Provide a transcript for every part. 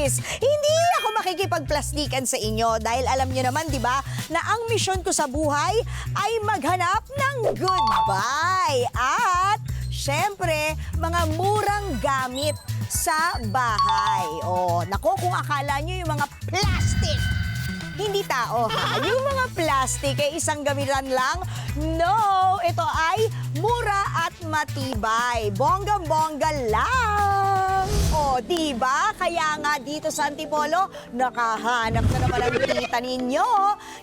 kamisis. Hindi ako makikipagplastikan sa inyo dahil alam niyo naman, di ba, na ang misyon ko sa buhay ay maghanap ng goodbye. At, syempre, mga murang gamit sa bahay. O, nako, kung akala niyo yung mga plastic, hindi tao ha. Yung mga plastic ay isang gamitan lang. No, ito ay mura at matibay. Bonggang-bongga lang. O, diba? Kaya nga dito sa Antipolo, nakahanap na naman ang tita ninyo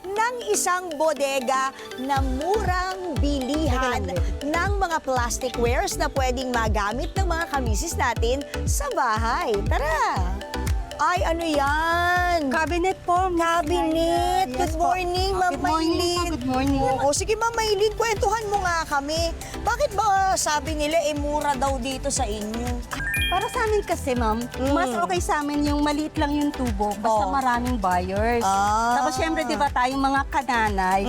ng isang bodega na murang bilihan ng mga plastic wares na pwedeng magamit ng mga kamisis natin sa bahay. Tara! Ay, ano yan? Cabinet po. Cabinet. Yes Good po. morning, Ma'am Good morning po, Maylin. good morning. Oo, sige, Ma'am Maylin, kwentuhan mo nga kami. Bakit ba sabi nila, mura daw dito sa inyo? Para sa amin kasi, ma'am, mas okay sa amin yung maliit lang yung tubo, basta Oh. maraming buyers. Ah. Tapos syempre, di ba tayong mga kananay,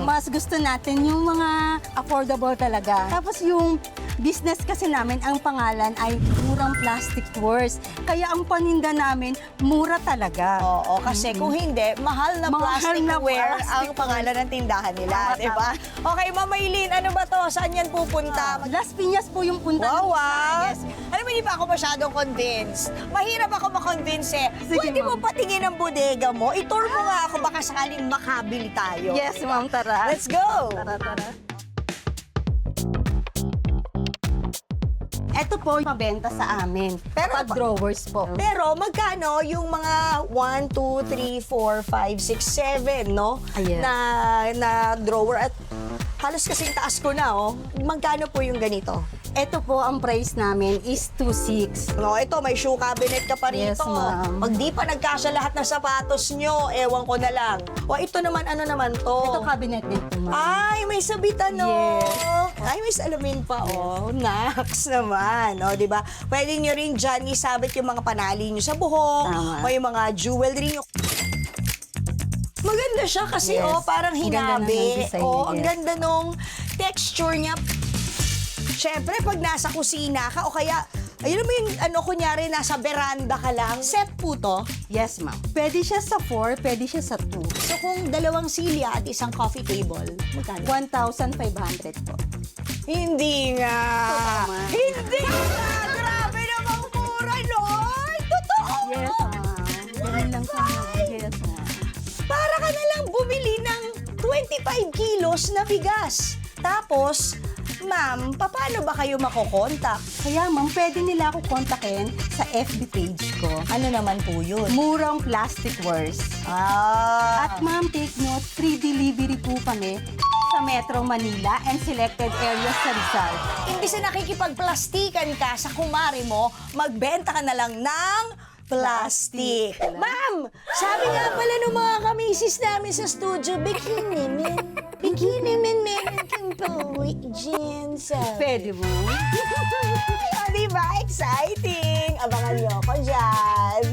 mas gusto natin yung mga affordable talaga. Tapos yung business kasi namin, ang pangalan ay Murang Plastic Wars. Kaya ang paninda namin, mura talaga. Oo, kasi kung hindi, mahal na Mahal plastic na ware plastic ang pangalan ng tindahan nila, Tama, di ba? Okay, Ma'am Maylin, ano ba to? Saan yan pupunta? Las Piñas po yung punta. Wow, namin. ah! Yes. Alam mo, hindi pa ako masyadong convinced. Mahirap ako makonvince eh. Sige, Pwede mo ma'am. patingin ang bodega mo? I-tour mo nga ako, baka sakaling makabili tayo. Yes, ma'am, tara. Let's go! Tara. Ito po yung mabenta sa amin. Pero Kapag drawers po. Pero magkano yung mga 1, 2, 3, 4, 5, 6, 7, no? Ayan. Na drawer at halos kasing taas ko na, oh. Magkano po yung ganito? Ito po ang price namin is 2.6. No, ito, may shoe cabinet ka pa rito. Yes, ma'am. Pag di pa nagkasya lahat ng sapatos nyo, ewan ko na lang. O, ito naman, ano naman to? Ito cabinet din po, ma'am. Ay, may sabitan, no? Yes. Ay, may salamin pa, oh. Naks naman, oh, di ba? Pwede nyo rin dyan isabit yung mga panali nyo sa buhok, Tama. o yung mga jewelry nyo. Maganda siya kasi, Yes. oh, parang Ang ganda ng hinabi. design Oh, niya, ang yes. ganda nung texture niya. Siyempre, pag nasa kusina ka, o kaya, ayun mo yung, ano, kunyari, nasa veranda ka lang, set po to. Yes, ma'am. Pwede siya sa 4, pwede siya sa 2. So, kung dalawang silya at isang coffee table, magkano? 1,500 po. Hindi nga. Tama. Hindi nga. Grabe namang mura, Lord. Totoo. Yes, ma'am. Ganun lang sa Yes, ma'am. Para ka na lang bumili ng 25 kilos na bigas. Tapos, ma'am, paano ba kayo makokontak? Kaya, ma'am, pwede nila ako kontakin sa FB page ko. Ano naman po yun? Murang Plastic Wars. At At ma'am, take note, free delivery po kami sa Metro Manila and selected areas sa Rizal. imbis na nakikipagplastikan ka sa kumari mo, magbenta ka na lang ng plastic. Ma'am, sabi nga pala ng mga kamisis namin sa studio, bikini men. Bikini men, meron kang pauwi dyan sa... Pwede mo. O, diba? Exciting! Abangan niyo ako dyan.